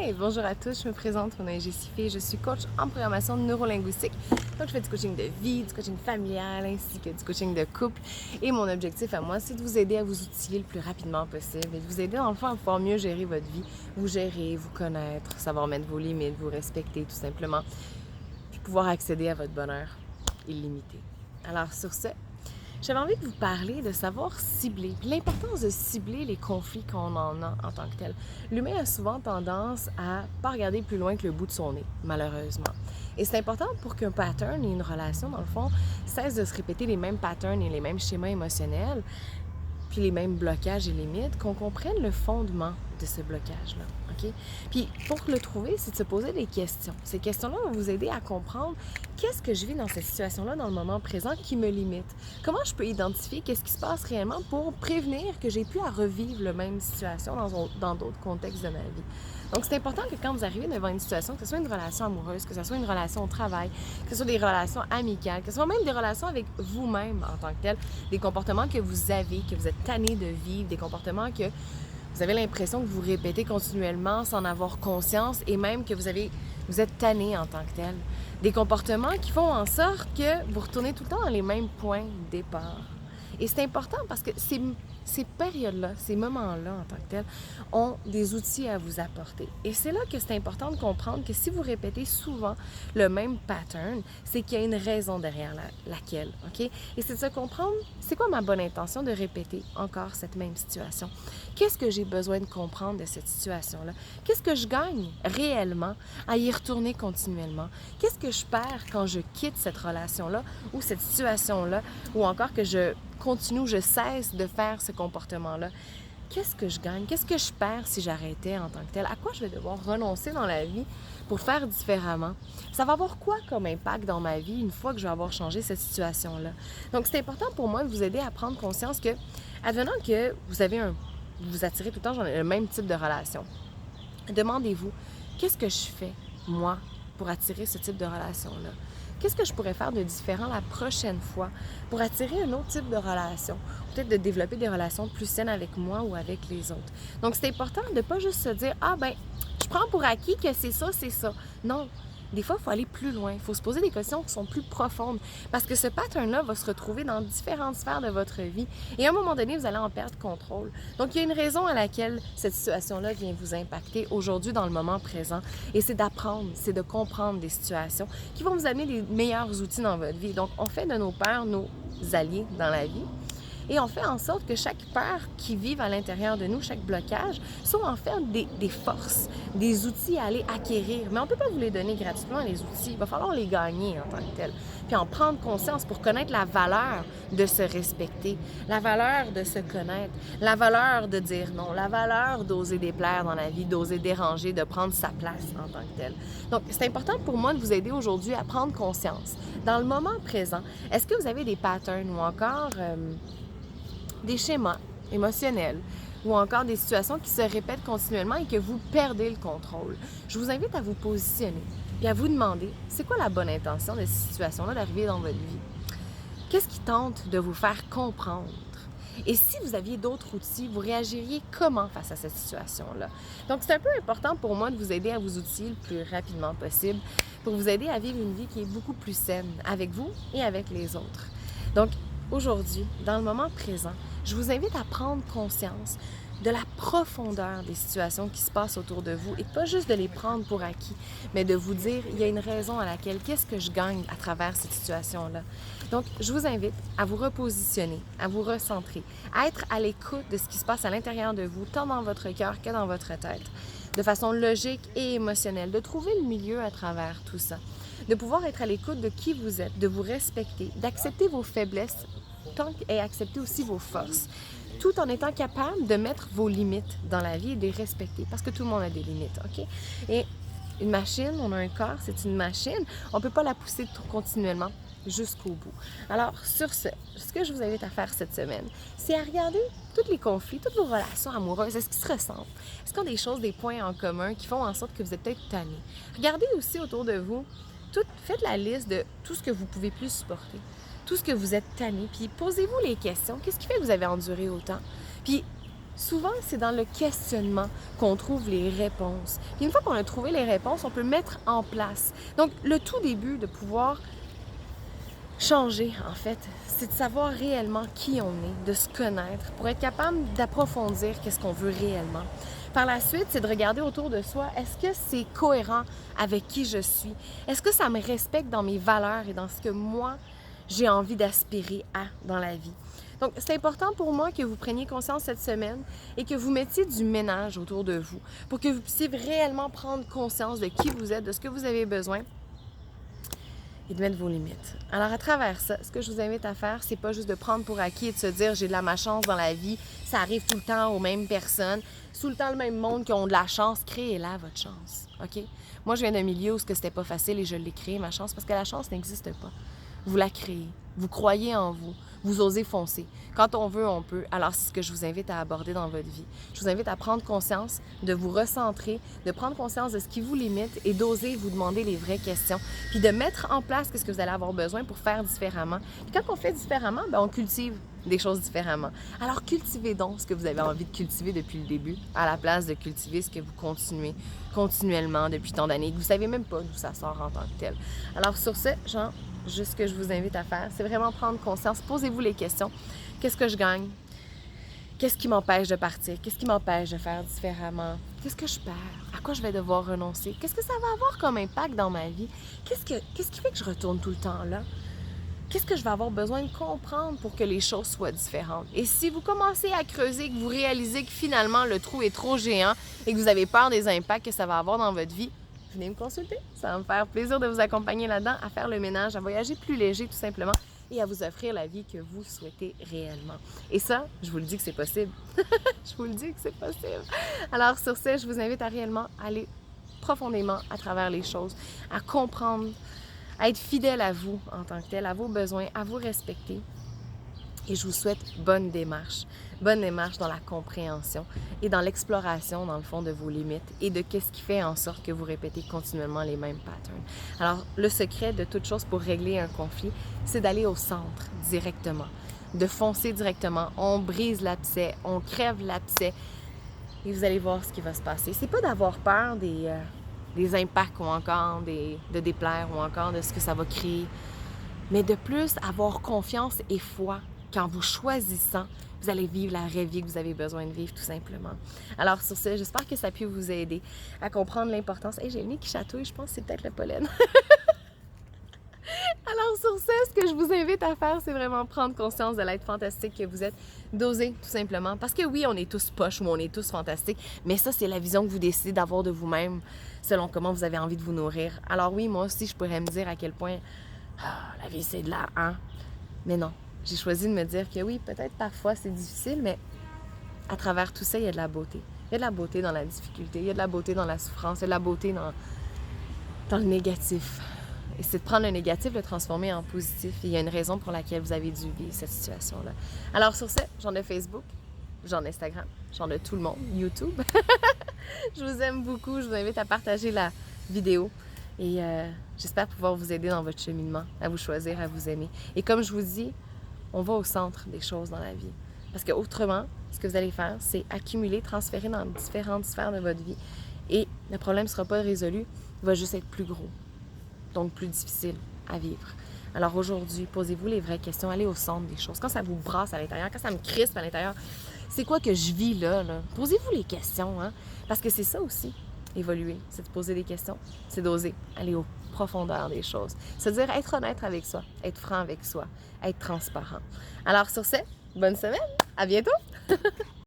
Hey, bonjour à tous, je me présente, mon nom est Jessifée, je suis coach en programmation neurolinguistique. Donc, je fais du coaching de vie, du coaching familial, ainsi que du coaching de couple. Et mon objectif à moi, c'est de vous aider à vous outiller le plus rapidement possible et de vous aider, dans le fond, à pouvoir mieux gérer votre vie, vous gérer, vous connaître, savoir mettre vos limites, vous respecter tout simplement, puis pouvoir accéder à votre bonheur illimité. Alors, sur ce, j'avais envie de vous parler de savoir cibler, puis l'importance de cibler les conflits qu'on en a en tant que tel. L'humain a souvent tendance à pas regarder plus loin que le bout de son nez, malheureusement. Et c'est important pour qu'un pattern et une relation, dans le fond, cesse de se répéter les mêmes patterns et les mêmes schémas émotionnels, puis les mêmes blocages et limites, qu'on comprenne le fondement de ce blocage-là, OK? Puis pour le trouver, c'est de se poser des questions. Ces questions-là vont vous aider à comprendre qu'est-ce que je vis dans cette situation-là, dans le moment présent, qui me limite. Comment je peux identifier qu'est-ce qui se passe réellement pour prévenir que j'ai plus à revivre la même situation dans d'autres contextes de ma vie. Donc, c'est important que quand vous arrivez devant une situation, que ce soit une relation amoureuse, que ce soit une relation au travail, que ce soit des relations amicales, que ce soit même des relations avec vous-même en tant que tel, des comportements que vous avez, que vous êtes tanné de vivre, des comportements que vous avez l'impression que vous répétez continuellement sans en avoir conscience et même que vous êtes tanné en tant que tel. Des comportements qui font en sorte que vous retournez tout le temps dans les mêmes points de départ. Et c'est important parce que ces périodes-là, ces moments-là en tant que tels, ont des outils à vous apporter. Et c'est là que c'est important de comprendre que si vous répétez souvent le même pattern, c'est qu'il y a une raison derrière laquelle, OK? Et c'est de se comprendre, c'est quoi ma bonne intention de répéter encore cette même situation? Qu'est-ce que j'ai besoin de comprendre de cette situation-là? Qu'est-ce que je gagne réellement à y retourner continuellement? Qu'est-ce que je perds quand je quitte cette relation-là ou cette situation-là ou encore que je continue, je cesse de faire ce comportement-là? Qu'est-ce que je gagne? Qu'est-ce que je perds si j'arrêtais en tant que tel? À quoi je vais devoir renoncer dans la vie pour faire différemment? Ça va avoir quoi comme impact dans ma vie une fois que je vais avoir changé cette situation-là? Donc, c'est important pour moi de vous aider à prendre conscience que, advenant que vous attirez tout le temps le même type de relation, demandez-vous, qu'est-ce que je fais, moi, pour attirer ce type de relation-là? Qu'est-ce que je pourrais faire de différent la prochaine fois pour attirer un autre type de relation? Peut-être de développer des relations plus saines avec moi ou avec les autres. Donc, c'est important de ne pas juste se dire « Ah, ben, je prends pour acquis que c'est ça, c'est ça. » Non. Des fois, il faut aller plus loin. Il faut se poser des questions qui sont plus profondes parce que ce pattern-là va se retrouver dans différentes sphères de votre vie et à un moment donné, vous allez en perdre contrôle. Donc, il y a une raison à laquelle cette situation-là vient vous impacter aujourd'hui dans le moment présent et c'est d'apprendre, c'est de comprendre des situations qui vont vous amener les meilleurs outils dans votre vie. Donc, on fait de nos peurs nos alliés dans la vie. Et on fait en sorte que chaque peur qui vive à l'intérieur de nous, chaque blocage, soit en fait des forces, des outils à aller acquérir. Mais on ne peut pas vous les donner gratuitement, les outils. Il va falloir les gagner en tant que tel. Puis en prendre conscience pour connaître la valeur de se respecter, la valeur de se connaître, la valeur de dire non, la valeur d'oser déplaire dans la vie, d'oser déranger, de prendre sa place en tant que tel. Donc, c'est important pour moi de vous aider aujourd'hui à prendre conscience. Dans le moment présent, est-ce que vous avez des patterns ou encore des schémas émotionnels ou encore des situations qui se répètent continuellement et que vous perdez le contrôle? Je vous invite à vous positionner et à vous demander, c'est quoi la bonne intention de ces situations-là d'arriver dans votre vie? Qu'est-ce qui tente de vous faire comprendre? Et si vous aviez d'autres outils, vous réagiriez comment face à cette situation-là? Donc, c'est un peu important pour moi de vous aider à vous outiller le plus rapidement possible pour vous aider à vivre une vie qui est beaucoup plus saine avec vous et avec les autres. Donc, aujourd'hui, dans le moment présent, je vous invite à prendre conscience de la profondeur des situations qui se passent autour de vous et pas juste de les prendre pour acquis, mais de vous dire, il y a une raison à laquelle, qu'est-ce que je gagne à travers cette situation-là? Donc, je vous invite à vous repositionner, à vous recentrer, à être à l'écoute de ce qui se passe à l'intérieur de vous, tant dans votre cœur que dans votre tête, de façon logique et émotionnelle, de trouver le milieu à travers tout ça, de pouvoir être à l'écoute de qui vous êtes, de vous respecter, d'accepter vos faiblesses et accepter aussi vos forces, tout en étant capable de mettre vos limites dans la vie et de les respecter, parce que tout le monde a des limites, OK? Et une machine, on a un corps, c'est une machine, on ne peut pas la pousser continuellement jusqu'au bout. Alors, sur ce que je vous invite à faire cette semaine, c'est à regarder tous les conflits, toutes vos relations amoureuses, est-ce qu'ils se ressemblent? Est-ce qu'il y a des choses, des points en commun qui font en sorte que vous êtes peut-être tanné? Regardez aussi autour de vous, faites la liste de tout ce que vous pouvez plus supporter, tout ce que vous êtes tanné, puis posez-vous les questions. Qu'est-ce qui fait que vous avez enduré autant? Puis souvent, c'est dans le questionnement qu'on trouve les réponses. Puis une fois qu'on a trouvé les réponses, on peut mettre en place. Donc, le tout début de pouvoir changer, en fait, c'est de savoir réellement qui on est, de se connaître, pour être capable d'approfondir qu'est-ce qu'on veut réellement. Par la suite, c'est de regarder autour de soi, est-ce que c'est cohérent avec qui je suis? Est-ce que ça me respecte dans mes valeurs et dans ce que moi, j'ai envie d'aspirer à dans la vie? Donc, c'est important pour moi que vous preniez conscience cette semaine et que vous mettiez du ménage autour de vous pour que vous puissiez réellement prendre conscience de qui vous êtes, de ce que vous avez besoin et de mettre vos limites. Alors, à travers ça, ce que je vous invite à faire, c'est pas juste de prendre pour acquis et de se dire « j'ai de la malchance dans la vie, ça arrive tout le temps aux mêmes personnes, tout le temps le même monde qui ont de la chance. » Créez-la, votre chance, OK? Moi, je viens d'un milieu où c'était pas facile et je l'ai créé, ma chance, parce que la chance n'existe pas. Vous la créez. Vous croyez en vous. Vous osez foncer. Quand on veut, on peut. Alors, c'est ce que je vous invite à aborder dans votre vie. Je vous invite à prendre conscience, de vous recentrer, de prendre conscience de ce qui vous limite et d'oser vous demander les vraies questions. Puis de mettre en place ce que vous allez avoir besoin pour faire différemment. Puis quand on fait différemment, bien, on cultive des choses différemment. Alors, cultivez donc ce que vous avez envie de cultiver depuis le début, à la place de cultiver ce que vous continuez continuellement depuis tant d'années, que vous ne savez même pas d'où ça sort en tant que tel. Alors, sur ce, juste ce que je vous invite à faire, c'est vraiment prendre conscience. Posez-vous les questions. Qu'est-ce que je gagne? Qu'est-ce qui m'empêche de partir? Qu'est-ce qui m'empêche de faire différemment? Qu'est-ce que je perds? À quoi je vais devoir renoncer? Qu'est-ce que ça va avoir comme impact dans ma vie? Qu'est-ce qui fait que je retourne tout le temps là? Qu'est-ce que je vais avoir besoin de comprendre pour que les choses soient différentes? Et si vous commencez à creuser, que vous réalisez que finalement le trou est trop géant et que vous avez peur des impacts que ça va avoir dans votre vie, venez me consulter. Ça va me faire plaisir de vous accompagner là-dedans, à faire le ménage, à voyager plus léger tout simplement et à vous offrir la vie que vous souhaitez réellement. Et ça, je vous le dis que c'est possible. Je vous le dis que c'est possible. Alors sur ce, je vous invite à réellement aller profondément à travers les choses, à comprendre, à être fidèle à vous en tant que tel, à vos besoins, à vous respecter. Et je vous souhaite bonne démarche dans la compréhension et dans l'exploration, dans le fond, de vos limites et de qu'est-ce qui fait en sorte que vous répétez continuellement les mêmes patterns. Alors, le secret de toute chose pour régler un conflit, c'est d'aller au centre directement, de foncer directement. On brise l'abcès, on crève l'abcès et vous allez voir ce qui va se passer. C'est pas d'avoir peur des impacts ou encore de déplaire ou encore de ce que ça va créer, mais de plus avoir confiance et foi qu'en vous choisissant, vous allez vivre la vraie vie que vous avez besoin de vivre tout simplement. Alors sur ce, j'espère que ça a pu vous aider à comprendre l'importance. Hey, j'ai le nez qui chatouille, je pense que c'est peut-être le pollen. Alors sur ce que je vous invite à faire, c'est vraiment prendre conscience de l'être fantastique que vous êtes, d'oser tout simplement. Parce que oui, on est tous poches ou on est tous fantastiques, mais ça, c'est la vision que vous décidez d'avoir de vous-même selon comment vous avez envie de vous nourrir. Alors oui, moi aussi, je pourrais me dire à quel point la vie, c'est de la mais non. J'ai choisi de me dire que oui, peut-être parfois c'est difficile, mais à travers tout ça, il y a de la beauté. Il y a de la beauté dans la difficulté, il y a de la beauté dans la souffrance, il y a de la beauté dans le négatif. Et c'est de prendre le négatif, le transformer en positif. Et il y a une raison pour laquelle vous avez dû vivre cette situation-là. Alors sur ce, j'en ai Facebook, j'en ai Instagram, j'en ai tout le monde, YouTube. Je vous aime beaucoup, je vous invite à partager la vidéo. Et j'espère pouvoir vous aider dans votre cheminement, à vous choisir, à vous aimer. Et comme je vous dis, on va au centre des choses dans la vie. Parce qu'autrement, ce que vous allez faire, c'est accumuler, transférer dans différentes sphères de votre vie. Et le problème ne sera pas résolu, il va juste être plus gros. Donc plus difficile à vivre. Alors aujourd'hui, posez-vous les vraies questions, allez au centre des choses. Quand ça vous brasse à l'intérieur, quand ça me crispe à l'intérieur, c'est quoi que je vis là? Posez-vous les questions, hein? Parce que c'est ça aussi, évoluer, c'est de poser des questions, c'est d'oser aller aux profondeurs des choses. C'est-à-dire être honnête avec soi, être franc avec soi, être transparent. Alors sur ce, bonne semaine, à bientôt!